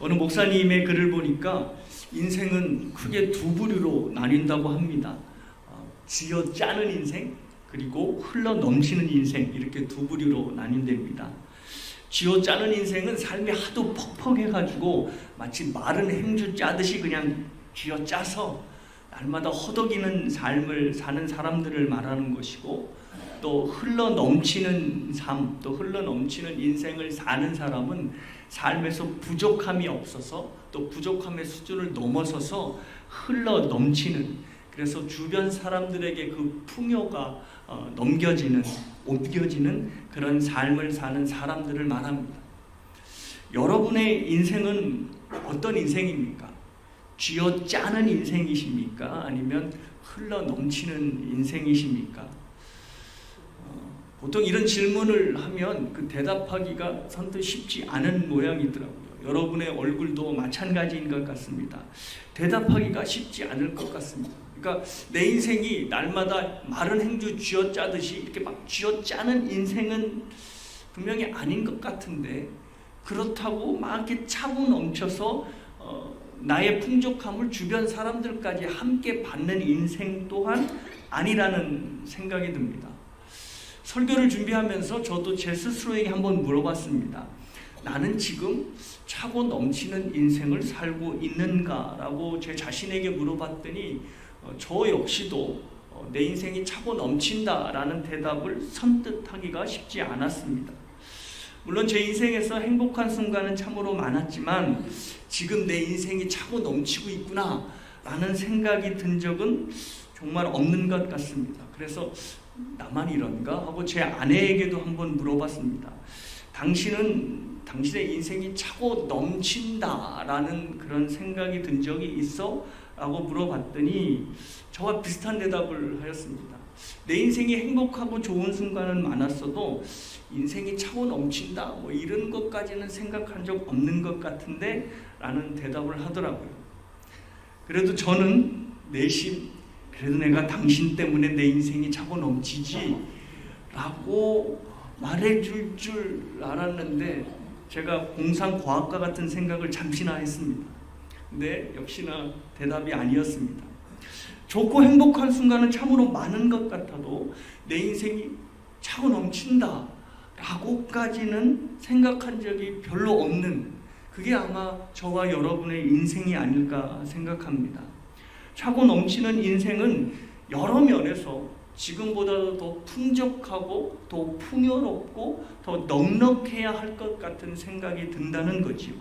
어느 목사님의 글을 보니까 인생은 크게 두 부류로 나뉜다고 합니다. 쥐어짜는 인생, 그리고 흘러 넘치는 인생, 이렇게 두 부류로 나뉜답니다. 쥐어짜는 인생은 삶이 하도 퍽퍽해가지고 마치 마른 행주 짜듯이 그냥 쥐어짜서 날마다 허덕이는 삶을 사는 사람들을 말하는 것이고, 또 흘러 넘치는 삶, 또 흘러 넘치는 인생을 사는 사람은 삶에서 부족함이 없어서 또 부족함의 수준을 넘어서서 흘러 넘치는, 그래서 주변 사람들에게 그 풍요가 옮겨지는 그런 삶을 사는 사람들을 말합니다. 여러분의 인생은 어떤 인생입니까? 쥐어짜는 인생이십니까? 아니면 흘러 넘치는 인생이십니까? 보통 이런 질문을 하면 그 대답하기가 선뜻 쉽지 않은 모양이더라고요. 여러분의 얼굴도 마찬가지인 것 같습니다. 대답하기가 쉽지 않을 것 같습니다. 그러니까 내 인생이 날마다 마른 행주 쥐어짜듯이 이렇게 막 쥐어짜는 인생은 분명히 아닌 것 같은데, 그렇다고 막 이렇게 차고 넘쳐서 나의 풍족함을 주변 사람들까지 함께 받는 인생 또한 아니라는 생각이 듭니다. 설교를 준비하면서 저도 제 스스로에게 한번 물어봤습니다. 나는 지금 차고 넘치는 인생을 살고 있는가라고 제 자신에게 물어봤더니 저 역시도 내 인생이 차고 넘친다라는 대답을 선뜻하기가 쉽지 않았습니다. 물론 제 인생에서 행복한 순간은 참으로 많았지만 지금 내 인생이 차고 넘치고 있구나 라는 생각이 든 적은 정말 없는 것 같습니다. 그래서 나만 이런가 하고 제 아내에게도 한번 물어봤습니다. 당신의 인생이 차고 넘친다라는 그런 생각이 든 적이 있어? 라고 물어봤더니 저와 비슷한 대답을 하였습니다. 내 인생이 행복하고 좋은 순간은 많았어도 인생이 차고 넘친다 뭐 이런 것까지는 생각한 적 없는 것 같은데 라는 대답을 하더라고요. 그래도 저는 내심 그래도 내가 당신 때문에 내 인생이 차고 넘치지 라고 말해줄 줄 알았는데 제가 공상과학과 같은 생각을 잠시나 했습니다. 근데 역시나 대답이 아니었습니다. 좋고 행복한 순간은 참으로 많은 것 같아도 내 인생이 차고 넘친다 라고까지는 생각한 적이 별로 없는, 그게 아마 저와 여러분의 인생이 아닐까 생각합니다. 차고 넘치는 인생은 여러 면에서 지금보다도 더 풍족하고 더 풍요롭고 더 넉넉해야 할 것 같은 생각이 든다는 거지요.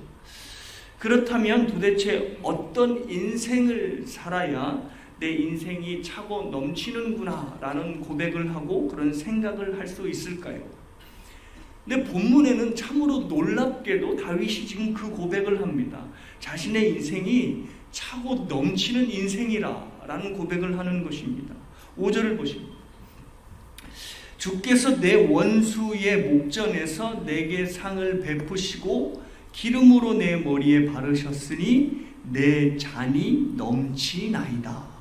그렇다면 도대체 어떤 인생을 살아야 내 인생이 차고 넘치는구나 라는 고백을 하고 그런 생각을 할 수 있을까요? 근데 본문에는 참으로 놀랍게도 다윗이 지금 그 고백을 합니다. 자신의 인생이 차고 넘치는 인생이라 라는 고백을 하는 것입니다. 5절을 보십니다. 주께서 내 원수의 목전에서 내게 상을 베푸시고 기름으로 내 머리에 바르셨으니 내 잔이 넘치나이다.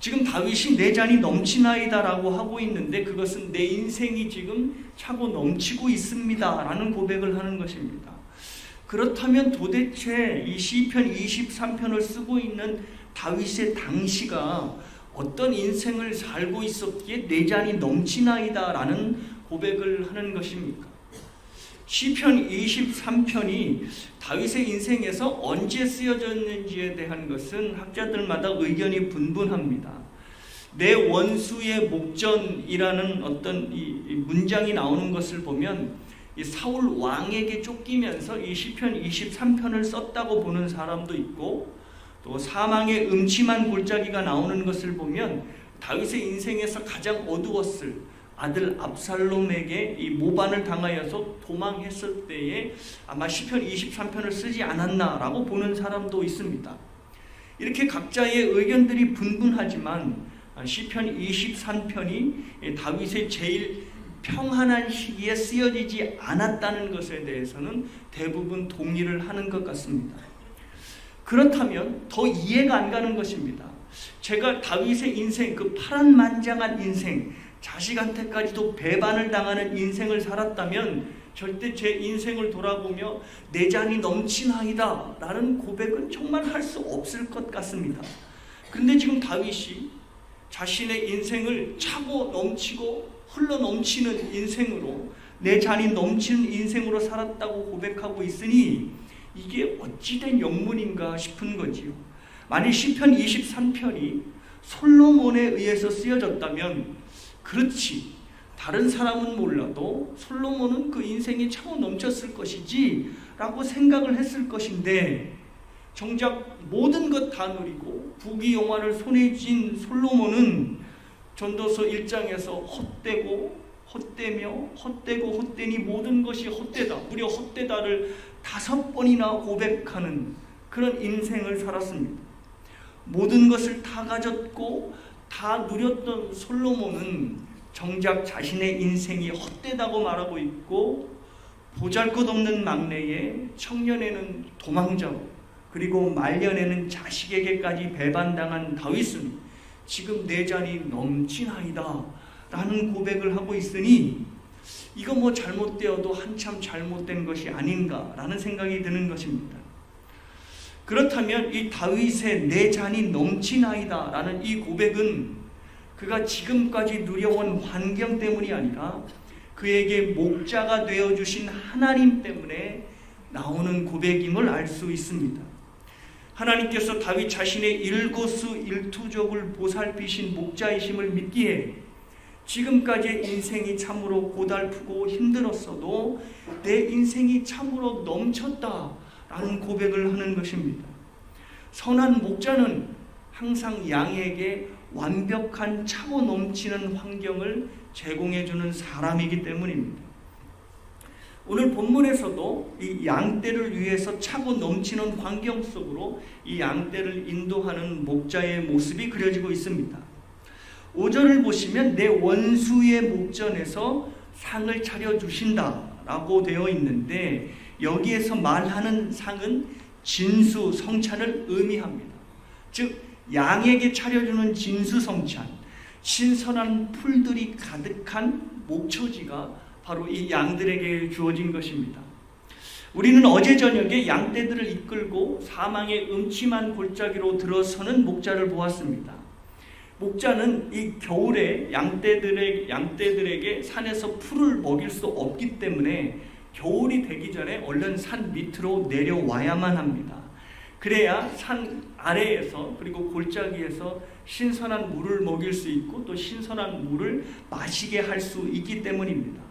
지금 다윗이 내 잔이 넘치나이다 라고 하고 있는데 그것은 내 인생이 지금 차고 넘치고 있습니다 라는 고백을 하는 것입니다. 그렇다면 도대체 이 시편 23편을 쓰고 있는 다윗의 당시가 어떤 인생을 살고 있었기에 내 잔이 넘치나이다 라는 고백을 하는 것입니까? 시편 23편이 다윗의 인생에서 언제 쓰여졌는지에 대한 것은 학자들마다 의견이 분분합니다. 내 원수의 목전이라는 어떤 이 문장이 나오는 것을 보면 이 사울 왕에게 쫓기면서 이 시편 23편을 썼다고 보는 사람도 있고, 또 사망의 음침한 골짜기가 나오는 것을 보면 다윗의 인생에서 가장 어두웠을 아들 압살롬에게 이 모반을 당하여서 도망했을 때에 아마 시편 23편을 쓰지 않았나라고 보는 사람도 있습니다. 이렇게 각자의 의견들이 분분하지만 시편 23편이 다윗의 제일 평안한 시기에 쓰여지지 않았다는 것에 대해서는 대부분 동의를 하는 것 같습니다. 그렇다면 더 이해가 안 가는 것입니다. 제가 다윗의 인생, 그 파란만장한 인생, 자식한테까지도 배반을 당하는 인생을 살았다면 절대 제 인생을 돌아보며 내 잔이 넘치나이다 라는 고백은 정말 할 수 없을 것 같습니다. 그런데 지금 다윗이 자신의 인생을 차고 넘치고 흘러 넘치는 인생으로, 내 잔이 넘치는 인생으로 살았다고 고백하고 있으니 이게 어찌된 영문인가 싶은 거지요. 만일 시편 23편이 솔로몬에 의해서 쓰여졌다면 그렇지, 다른 사람은 몰라도 솔로몬은 그 인생이 차고 넘쳤을 것이지 라고 생각을 했을 것인데, 정작 모든 것 다 누리고 부귀영화를 손에 쥔 솔로몬은 전도서 1장에서 헛되고 헛되며 헛되고 헛되니 모든 것이 헛되다, 무려 헛되다를 5번이나 고백하는 그런 인생을 살았습니다. 모든 것을 다 가졌고 다 누렸던 솔로몬은 정작 자신의 인생이 헛되다고 말하고 있고, 보잘것없는 막내에 청년에는 도망자로, 그리고 말년에는 자식에게까지 배반당한 다윗은 지금 내 잔이 넘치나이다 라는 고백을 하고 있으니 이거 뭐 잘못되어도 한참 잘못된 것이 아닌가 라는 생각이 드는 것입니다. 그렇다면 이 다윗의 내 잔이 넘치나이다 라는 이 고백은 그가 지금까지 누려온 환경 때문이 아니라 그에게 목자가 되어주신 하나님 때문에 나오는 고백임을 알 수 있습니다. 하나님께서 다윗 자신의 일거수일투족을 보살피신 목자이심을 믿기에 지금까지의 인생이 참으로 고달프고 힘들었어도 내 인생이 참으로 넘쳤다라는 고백을 하는 것입니다. 선한 목자는 항상 양에게 완벽한 차고 넘치는 환경을 제공해주는 사람이기 때문입니다. 오늘 본문에서도 이 양떼를 위해서 차고 넘치는 환경 속으로 이 양떼를 인도하는 목자의 모습이 그려지고 있습니다. 5절을 보시면 내 원수의 목전에서 상을 차려주신다 라고 되어 있는데, 여기에서 말하는 상은 진수성찬을 의미합니다. 즉 양에게 차려주는 진수성찬, 신선한 풀들이 가득한 목초지가 바로 이 양들에게 주어진 것입니다. 우리는 어제 저녁에 양떼들을 이끌고 사망의 음침한 골짜기로 들어서는 목자를 보았습니다. 목자는 이 겨울에 양떼들에게 산에서 풀을 먹일 수 없기 때문에 겨울이 되기 전에 얼른 산 밑으로 내려와야만 합니다. 그래야 산 아래에서 그리고 골짜기에서 신선한 물을 먹일 수 있고 또 신선한 물을 마시게 할 수 있기 때문입니다.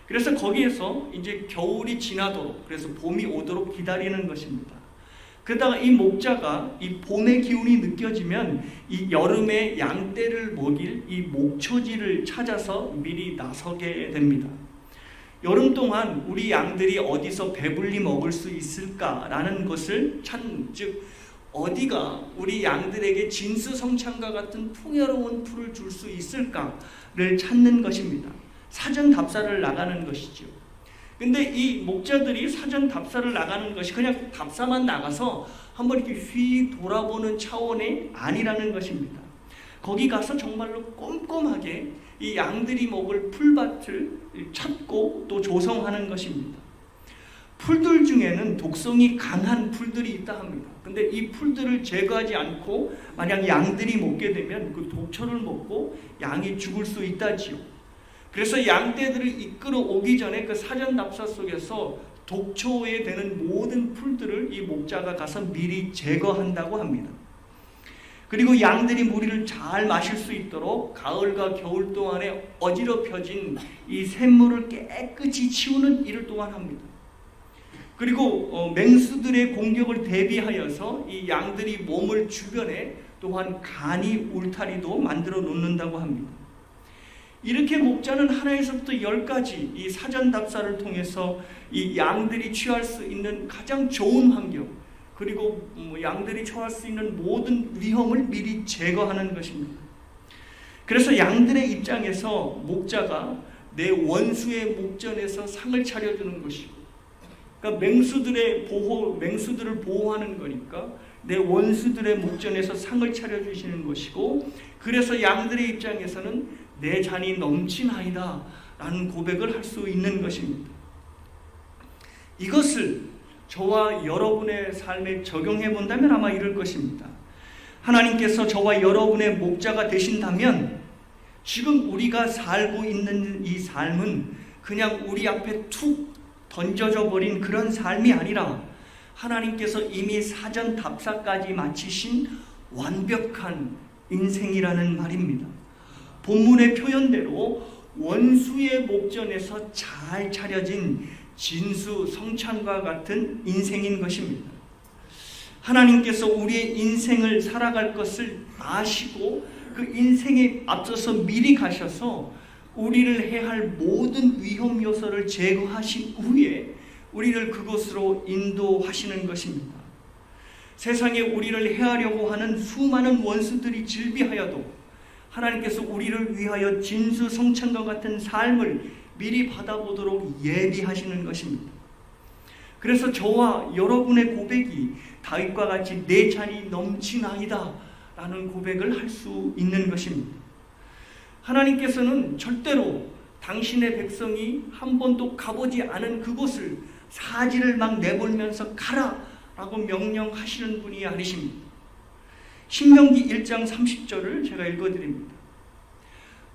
그래서 거기에서 이제 겨울이 지나도록, 그래서 봄이 오도록 기다리는 것입니다. 그러다가 이 목자가 이 봄의 기운이 느껴지면 이 여름에 양떼를 먹일 이 목초지를 찾아서 미리 나서게 됩니다. 여름 동안 우리 양들이 어디서 배불리 먹을 수 있을까라는 것을 찾는, 즉 어디가 우리 양들에게 진수성찬과 같은 풍요로운 풀을 줄 수 있을까를 찾는 것입니다. 사전 답사를 나가는 것이죠. 근데 이 목자들이 사전 답사를 나가는 것이 그냥 답사만 나가서 한번 이렇게 휘 돌아보는 차원이 아니라는 것입니다. 거기 가서 정말로 꼼꼼하게 이 양들이 먹을 풀밭을 찾고 또 조성하는 것입니다. 풀들 중에는 독성이 강한 풀들이 있다 합니다. 근데 이 풀들을 제거하지 않고 만약 양들이 먹게 되면 그 독초를 먹고 양이 죽을 수 있다지요. 그래서 양떼들을 이끌어 오기 전에 그 사전 답사 속에서 독초에 되는 모든 풀들을 이 목자가 가서 미리 제거한다고 합니다. 그리고 양들이 물을 잘 마실 수 있도록 가을과 겨울 동안에 어지럽혀진 이 샘물을 깨끗이 치우는 일을 또한 합니다. 그리고 맹수들의 공격을 대비하여서 이 양들이 몸을 주변에 또한 간이 울타리도 만들어 놓는다고 합니다. 이렇게 목자는 하나에서부터 10가지 이 사전 답사를 통해서 이 양들이 취할 수 있는 가장 좋은 환경, 그리고 양들이 처할 수 있는 모든 위험을 미리 제거하는 것입니다. 그래서 양들의 입장에서 목자가 내 원수의 목전에서 상을 차려주는 것이고, 그러니까 맹수들을 보호하는 거니까 내 원수들의 목전에서 상을 차려주시는 것이고, 그래서 양들의 입장에서는 내 잔이 넘치나이다 라는 고백을 할 수 있는 것입니다. 이것을 저와 여러분의 삶에 적용해 본다면 아마 이럴 것입니다. 하나님께서 저와 여러분의 목자가 되신다면 지금 우리가 살고 있는 이 삶은 그냥 우리 앞에 툭 던져져 버린 그런 삶이 아니라 하나님께서 이미 사전 답사까지 마치신 완벽한 인생이라는 말입니다. 본문의 표현대로 원수의 목전에서 잘 차려진 진수성찬과 같은 인생인 것입니다. 하나님께서 우리의 인생을 살아갈 것을 아시고 그 인생에 앞서서 미리 가셔서 우리를 해할 모든 위험 요소를 제거하신 후에 우리를 그곳으로 인도하시는 것입니다. 세상에 우리를 해하려고 하는 수많은 원수들이 질비하여도 하나님께서 우리를 위하여 진수성찬과 같은 삶을 미리 받아보도록 예비하시는 것입니다. 그래서 저와 여러분의 고백이 다윗과 같이 내 잔이 넘치나이다 라는 고백을 할 수 있는 것입니다. 하나님께서는 절대로 당신의 백성이 한 번도 가보지 않은 그곳을 사지를 막 내몰면서 가라 라고 명령하시는 분이 아니십니다. 신명기 1장 30절을 제가 읽어드립니다.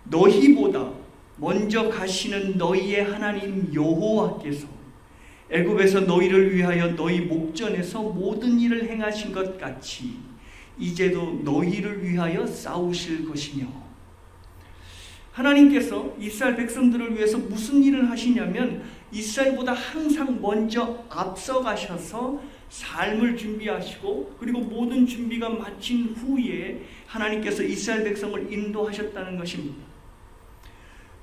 너희보다 먼저 가시는 너희의 하나님 여호와께서 애굽에서 너희를 위하여 너희 목전에서 모든 일을 행하신 것 같이 이제도 너희를 위하여 싸우실 것이며, 하나님께서 이스라엘 백성들을 위해서 무슨 일을 하시냐면 이스라엘보다 항상 먼저 앞서가셔서 삶을 준비하시고 그리고 모든 준비가 마친 후에 하나님께서 이스라엘 백성을 인도하셨다는 것입니다.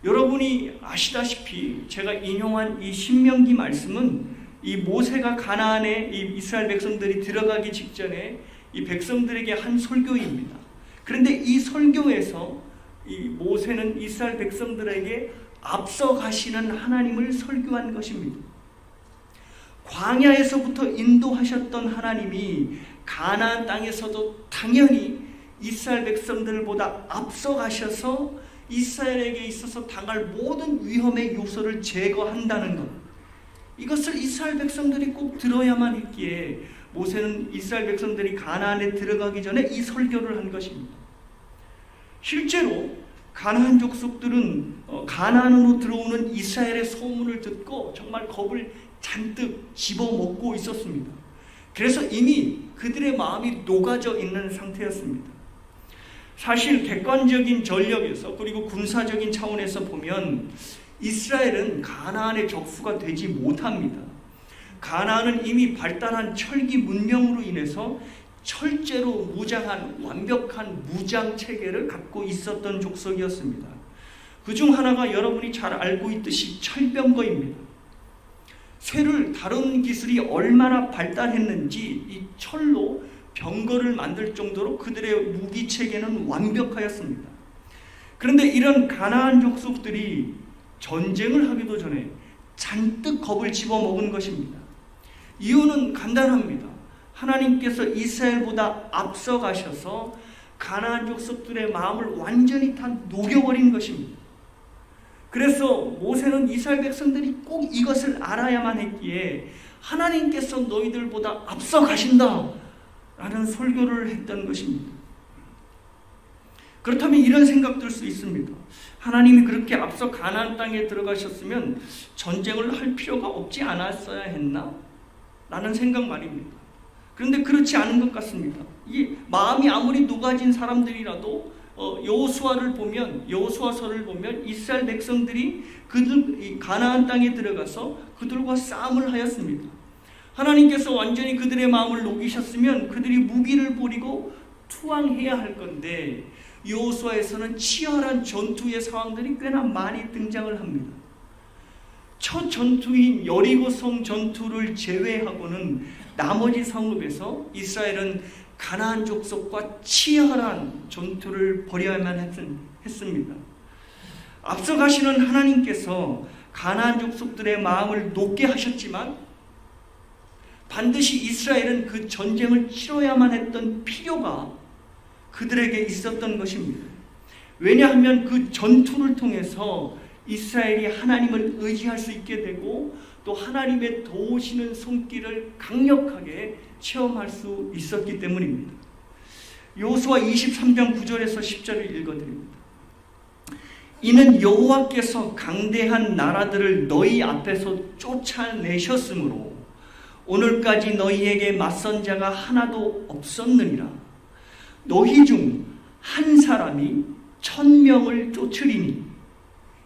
여러분이 아시다시피 제가 인용한 이 신명기 말씀은 이 모세가 가나안에 이 이스라엘 백성들이 들어가기 직전에 이 백성들에게 한 설교입니다. 그런데 이 설교에서 이 모세는 이스라엘 백성들에게 앞서 가시는 하나님을 설교한 것입니다. 광야에서부터 인도하셨던 하나님이 가나안 땅에서도 당연히 이스라엘 백성들보다 앞서 가셔서 이스라엘에게 있어서 당할 모든 위험의 요소를 제거한다는 것, 이것을 이스라엘 백성들이 꼭 들어야만 했기에 모세는 이스라엘 백성들이 가나안에 들어가기 전에 이 설교를 한 것입니다. 실제로 가나안 족속들은 가나안으로 들어오는 이스라엘의 소문을 듣고 정말 겁을 잔뜩 집어먹고 있었습니다. 그래서 이미 그들의 마음이 녹아져 있는 상태였습니다. 사실 객관적인 전력에서 그리고 군사적인 차원에서 보면 이스라엘은 가나안의 적수가 되지 못합니다. 가나안은 이미 발달한 철기 문명으로 인해서 철제로 무장한 완벽한 무장 체계를 갖고 있었던 족속이었습니다. 그중 하나가 여러분이 잘 알고 있듯이 철병거입니다. 쇠를 다루는 기술이 얼마나 발달했는지 이 철로 병거를 만들 정도로 그들의 무기 체계는 완벽하였습니다. 그런데 이런 가나안 족속들이 전쟁을 하기도 전에 잔뜩 겁을 집어먹은 것입니다. 이유는 간단합니다. 하나님께서 이스라엘보다 앞서 가셔서 가나안 족속들의 마음을 완전히 다 녹여버린 것입니다. 그래서 모세는 이스라엘 백성들이 꼭 이것을 알아야만 했기에 하나님께서 너희들보다 앞서 가신다 라는 설교를 했던 것입니다. 그렇다면 이런 생각 들 수 있습니다. 하나님이 그렇게 앞서 가나안 땅에 들어가셨으면 전쟁을 할 필요가 없지 않았어야 했나? 라는 생각 말입니다. 그런데 그렇지 않은 것 같습니다. 이 마음이 아무리 녹아진 사람들이라도 여호수아서를 보면 이스라엘 백성들이 이 가나안 땅에 들어가서 그들과 싸움을 하였습니다. 하나님께서 완전히 그들의 마음을 녹이셨으면 그들이 무기를 버리고 투항해야 할 건데 여호수아에서는 치열한 전투의 상황들이 꽤나 많이 등장을 합니다. 첫 전투인 여리고성 전투를 제외하고는 나머지 성읍에서 이스라엘은 가나안 족속과 치열한 전투를 벌여야만 했습니다. 앞서 가시는 하나님께서 가나안 족속들의 마음을 녹게 하셨지만 반드시 이스라엘은 그 전쟁을 치러야만 했던 필요가 그들에게 있었던 것입니다. 왜냐하면 그 전투를 통해서 이스라엘이 하나님을 의지할 수 있게 되고 또 하나님의 도우시는 손길을 강력하게 체험할 수 있었기 때문입니다. 여호수아 23장 9절에서 10절을 읽어드립니다. 이는 여호와께서 강대한 나라들을 너희 앞에서 쫓아내셨으므로 오늘까지 너희에게 맞선 자가 하나도 없었느니라. 너희 중 한 사람이 1000명을 쫓으리니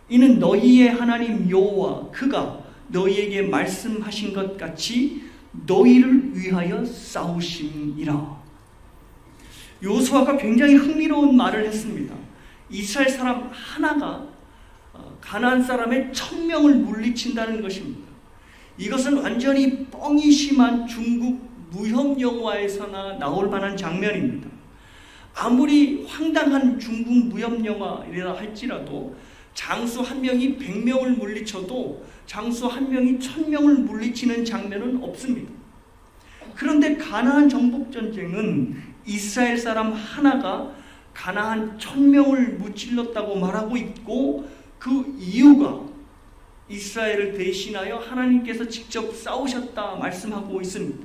이는 너희의 하나님 여호와 그가 너희에게 말씀하신 것 같이 너희를 위하여 싸우심이라. 여호수아가 굉장히 흥미로운 말을 했습니다. 이스라엘 사람 하나가 가나안 사람의 1000명을 물리친다는 것입니다. 이것은 완전히 뻥이 심한 중국 무협 영화에서나 나올 만한 장면입니다. 아무리 황당한 중국 무협 영화이라 할지라도 장수 한 명이 100명을 물리쳐도 장수 한 명이 1000명을 물리치는 장면은 없습니다. 그런데 가나안 정복 전쟁은 이스라엘 사람 하나가 가나안 1000명을 무찔렀다고 말하고 있고 그 이유가 이스라엘을 대신하여 하나님께서 직접 싸우셨다 말씀하고 있습니다.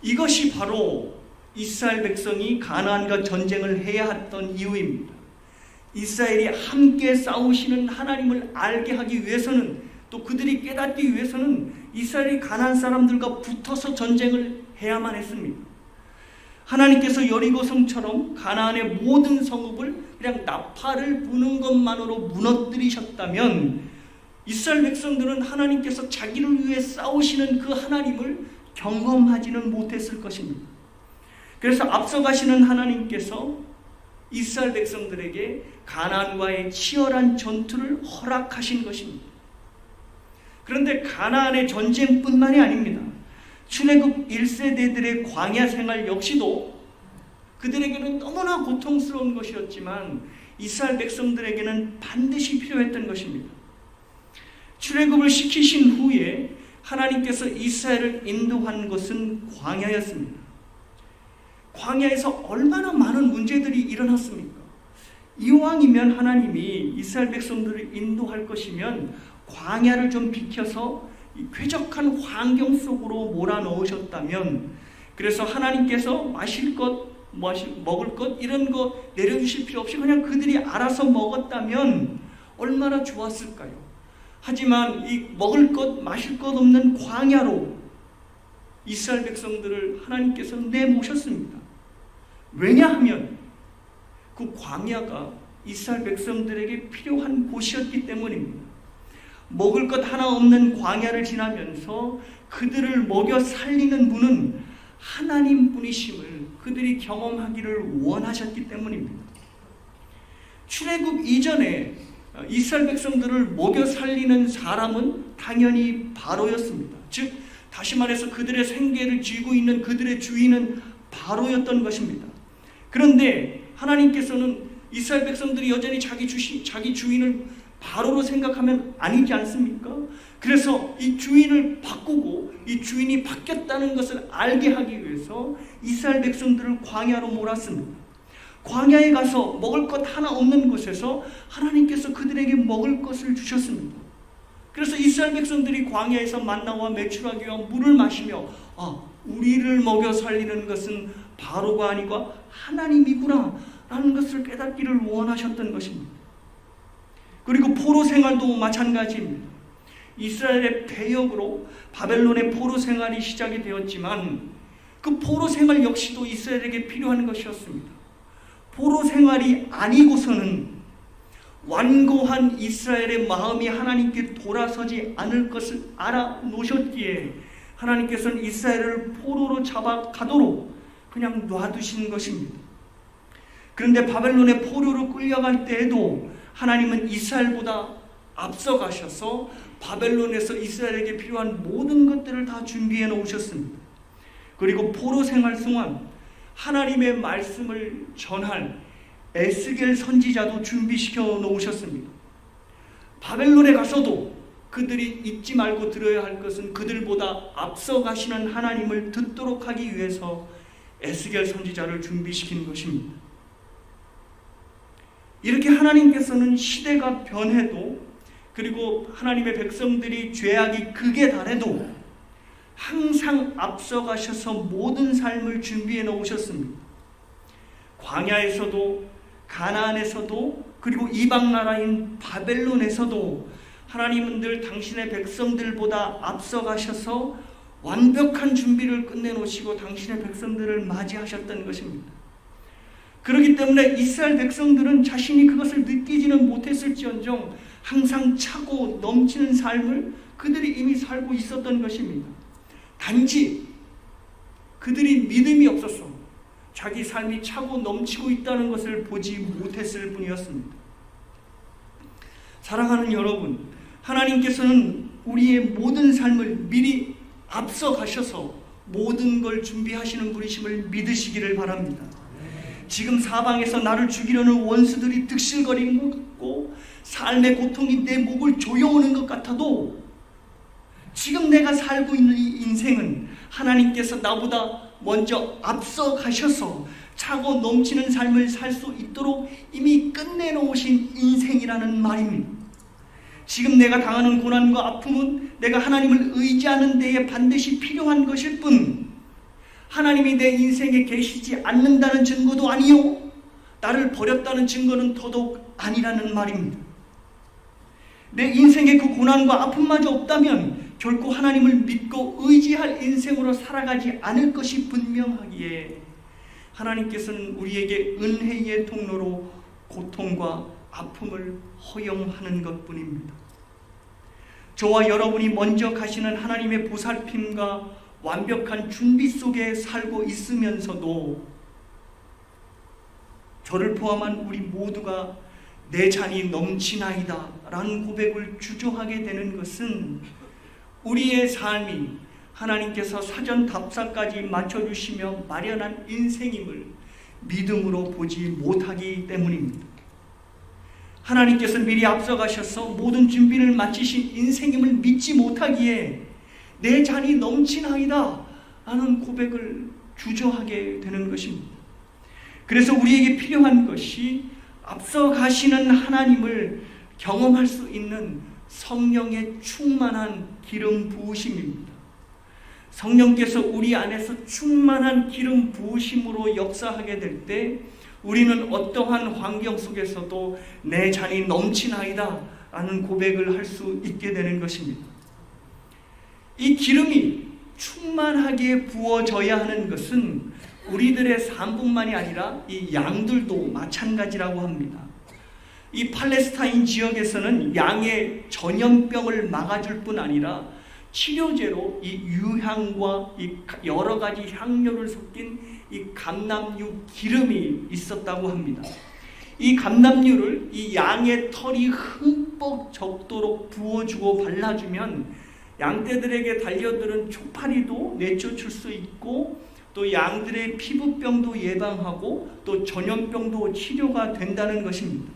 이것이 바로 이스라엘 백성이 가나안과 전쟁을 해야 했던 이유입니다. 이스라엘이 함께 싸우시는 하나님을 알게 하기 위해서는 또 그들이 깨닫기 위해서는 이스라엘이 가나안 사람들과 붙어서 전쟁을 해야만 했습니다. 하나님께서 여리고 성처럼 가나안의 모든 성읍을 그냥 나팔을 부는 것만으로 무너뜨리셨다면 이스라엘 백성들은 하나님께서 자기를 위해 싸우시는 그 하나님을 경험하지는 못했을 것입니다. 그래서 앞서가시는 하나님께서 이스라엘 백성들에게 가나안과의 치열한 전투를 허락하신 것입니다. 그런데 가나안의 전쟁뿐만이 아닙니다. 출애굽 1세대들의 광야 생활 역시도 그들에게는 너무나 고통스러운 것이었지만 이스라엘 백성들에게는 반드시 필요했던 것입니다. 출애굽을 시키신 후에 하나님께서 이스라엘을 인도한 것은 광야였습니다. 광야에서 얼마나 많은 문제들이 일어났습니까? 이왕이면 하나님이 이스라엘 백성들을 인도할 것이면 광야를 좀 비켜서 쾌적한 환경 속으로 몰아넣으셨다면, 그래서 하나님께서 마실 것, 먹을 것 이런 거 내려주실 필요 없이 그냥 그들이 알아서 먹었다면 얼마나 좋았을까요? 하지만 이 먹을 것, 마실 것 없는 광야로 이스라엘 백성들을 하나님께서 내모셨습니다. 왜냐하면 그 광야가 이스라엘 백성들에게 필요한 곳이었기 때문입니다. 먹을 것 하나 없는 광야를 지나면서 그들을 먹여 살리는 분은 하나님뿐이심을 그들이 경험하기를 원하셨기 때문입니다. 출애굽 이전에 이스라엘 백성들을 먹여 살리는 사람은 당연히 바로였습니다. 즉 다시 말해서 그들의 생계를 쥐고 있는 그들의 주인은 바로였던 것입니다. 그런데 하나님께서는 이스라엘 백성들이 여전히 자기 주인을 바로로 생각하면 아니지 않습니까? 그래서 이 주인을 바꾸고 이 주인이 바뀌었다는 것을 알게 하기 위해서 이스라엘 백성들을 광야로 몰았습니다. 광야에 가서 먹을 것 하나 없는 곳에서 하나님께서 그들에게 먹을 것을 주셨습니다. 그래서 이스라엘 백성들이 광야에서 만나와 메추라기와 물을 마시며 우리를 먹여 살리는 것은 바로가 아니고 하나님이구나 라는 것을 깨닫기를 원하셨던 것입니다. 그리고 포로 생활도 마찬가지입니다. 이스라엘의 패역으로 바벨론의 포로 생활이 시작이 되었지만 그 포로 생활 역시도 이스라엘에게 필요한 것이었습니다. 포로 생활이 아니고서는 완고한 이스라엘의 마음이 하나님께 돌아서지 않을 것을 알아 놓으셨기에 하나님께서는 이스라엘을 포로로 잡아가도록 그냥 놔두신 것입니다. 그런데 바벨론의 포로로 끌려갈 때에도 하나님은 이스라엘보다 앞서가셔서 바벨론에서 이스라엘에게 필요한 모든 것들을 다 준비해 놓으셨습니다. 그리고 포로 생활 동안 하나님의 말씀을 전할 에스겔 선지자도 준비시켜 놓으셨습니다. 바벨론에 가서도 그들이 잊지 말고 들어야 할 것은 그들보다 앞서 가시는 하나님을 듣도록 하기 위해서 에스겔 선지자를 준비시킨 것입니다. 이렇게 하나님께서는 시대가 변해도, 그리고 하나님의 백성들이 죄악이 극에 달해도 항상 앞서가셔서 모든 삶을 준비해 놓으셨습니다. 광야에서도, 가나안에서도, 그리고 이방 나라인 바벨론에서도 하나님은 늘 당신의 백성들보다 앞서가셔서 완벽한 준비를 끝내놓으시고 당신의 백성들을 맞이하셨던 것입니다. 그렇기 때문에 이스라엘 백성들은 자신이 그것을 느끼지는 못했을지언정 항상 차고 넘치는 삶을 그들이 이미 살고 있었던 것입니다. 단지 그들이 믿음이 없어서 자기 삶이 차고 넘치고 있다는 것을 보지 못했을 뿐이었습니다. 사랑하는 여러분, 하나님께서는 우리의 모든 삶을 미리 앞서 가셔서 모든 걸 준비하시는 분이심을 믿으시기를 바랍니다. 지금 사방에서 나를 죽이려는 원수들이 득실거리는 것 같고 삶의 고통이 내 목을 조여오는 것 같아도 지금 내가 살고 있는 이 인생은 하나님께서 나보다 먼저 앞서 가셔서 차고 넘치는 삶을 살 수 있도록 이미 끝내놓으신 인생이라는 말입니다. 지금 내가 당하는 고난과 아픔은 내가 하나님을 의지하는 데에 반드시 필요한 것일 뿐 하나님이 내 인생에 계시지 않는다는 증거도 아니요, 나를 버렸다는 증거는 더더욱 아니라는 말입니다. 내 인생에 그 고난과 아픔마저 없다면 결코 하나님을 믿고 의지할 인생으로 살아가지 않을 것이 분명하기에 하나님께서는 우리에게 은혜의 통로로 고통과 아픔을 허용하는 것뿐입니다. 저와 여러분이 먼저 가시는 하나님의 보살핌과 완벽한 준비 속에 살고 있으면서도 저를 포함한 우리 모두가 내 잔이 넘치나이다 라는 고백을 주저하게 되는 것은 우리의 삶이 하나님께서 사전 답사까지 맞춰주시며 마련한 인생임을 믿음으로 보지 못하기 때문입니다. 하나님께서 미리 앞서가셔서 모든 준비를 마치신 인생임을 믿지 못하기에 내 잔이 넘치나이다 라는 고백을 주저하게 되는 것입니다. 그래서 우리에게 필요한 것이 앞서가시는 하나님을 경험할 수 있는 성령의 충만한 기름 부으심입니다. 성령께서 우리 안에서 충만한 기름 부으심으로 역사하게 될 때 우리는 어떠한 환경 속에서도 내 잔이 넘치나이다 라는 고백을 할 수 있게 되는 것입니다. 이 기름이 충만하게 부어져야 하는 것은 우리들의 삶뿐만이 아니라 이 양들도 마찬가지라고 합니다. 이 팔레스타인 지역에서는 양의 전염병을 막아줄 뿐 아니라 치료제로 이 유향과 이 여러 가지 향료를 섞인 이 감람류 기름이 있었다고 합니다. 이 감람류를 이 양의 털이 흠뻑 젖도록 부어주고 발라주면 양떼들에게 달려드는 초파리도 내쫓을 수 있고 또 양들의 피부병도 예방하고 또 전염병도 치료가 된다는 것입니다.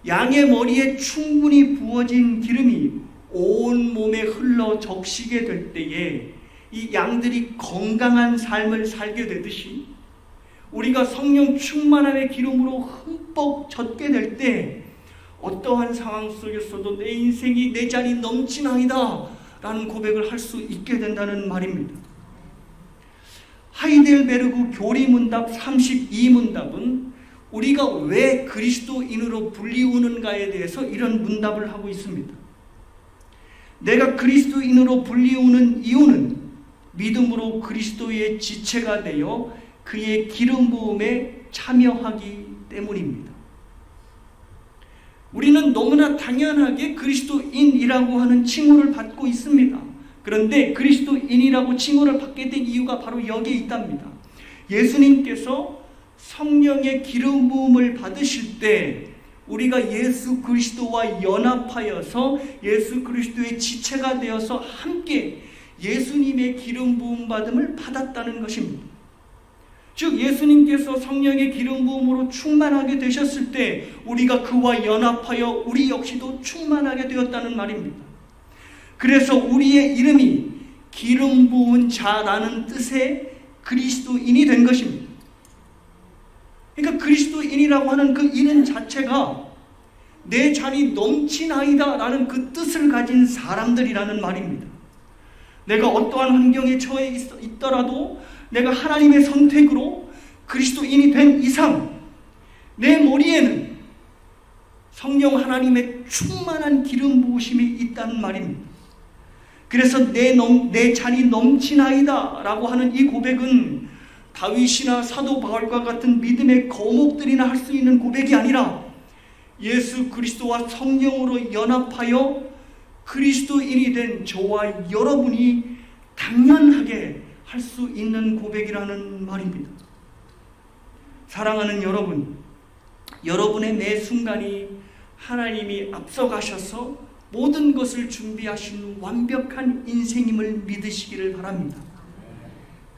양의 머리에 충분히 부어진 기름이 온 몸에 흘러 적시게 될 때에 이 양들이 건강한 삶을 살게 되듯이 우리가 성령 충만함의 기름으로 흠뻑 젖게 될 때 어떠한 상황 속에서도 내 인생이 내 잔이 넘치나이다 라는 고백을 할 수 있게 된다는 말입니다. 하이델베르그 교리문답 32문답은 우리가 왜 그리스도인으로 불리우는가에 대해서 이런 문답을 하고 있습니다. 내가 그리스도인으로 불리우는 이유는 믿음으로 그리스도의 지체가 되어 그의 기름 부음에 참여하기 때문입니다. 우리는 너무나 당연하게 그리스도인이라고 하는 칭호를 받고 있습니다. 그런데 그리스도인이라고 칭호를 받게 된 이유가 바로 여기에 있답니다. 예수님께서 성령의 기름 부음을 받으실 때 우리가 예수 그리스도와 연합하여서 예수 그리스도의 지체가 되어서 함께 예수님의 기름 부음 받음을 받았다는 것입니다. 즉 예수님께서 성령의 기름 부음으로 충만하게 되셨을 때 우리가 그와 연합하여 우리 역시도 충만하게 되었다는 말입니다. 그래서 우리의 이름이 기름 부은 자라는 뜻의 그리스도인이 된 것입니다. 그러니까 그리스도인이라고 하는 그 이름 자체가 내 잔이 넘치나이다 라는 그 뜻을 가진 사람들이라는 말입니다. 내가 어떠한 환경에 처해 있더라도 내가 하나님의 선택으로 그리스도인이 된 이상 내 머리에는 성령 하나님의 충만한 기름 부으심이 있다는 말입니다. 그래서 내 잔이 넘치나이다 라고 하는 이 고백은 다윗이나 사도 바울과 같은 믿음의 거목들이나 할 수 있는 고백이 아니라 예수 그리스도와 성령으로 연합하여 그리스도인이 된 저와 여러분이 당연하게 할 수 있는 고백이라는 말입니다. 사랑하는 여러분, 여러분의 매 순간이 하나님이 앞서가셔서 모든 것을 준비하신 완벽한 인생임을 믿으시기를 바랍니다.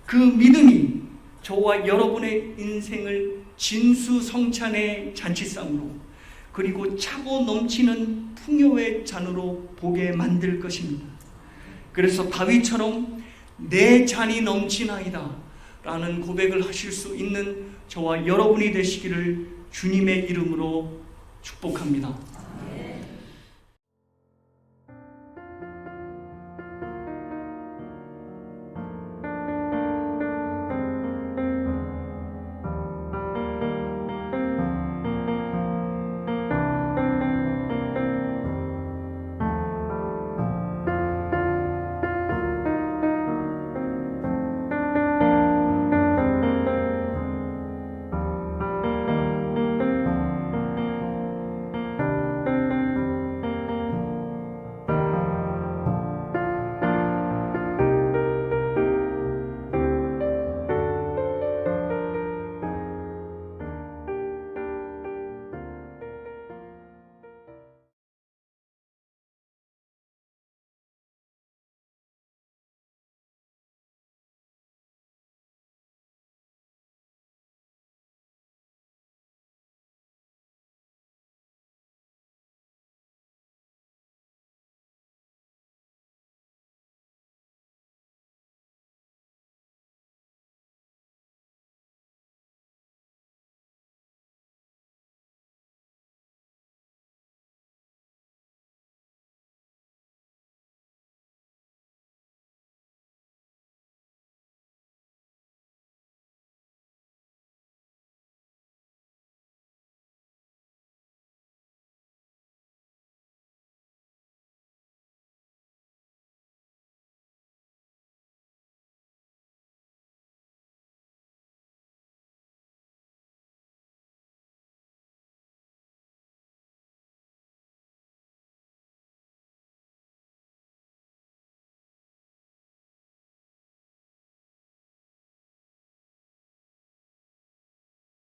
그 믿음이 저와 여러분의 인생을 진수성찬의 잔치상으로 그리고 차고 넘치는 풍요의 잔으로 보게 만들 것입니다. 그래서 다윗처럼 내 잔이 넘치나이다 라는 고백을 하실 수 있는 저와 여러분이 되시기를 주님의 이름으로 축복합니다.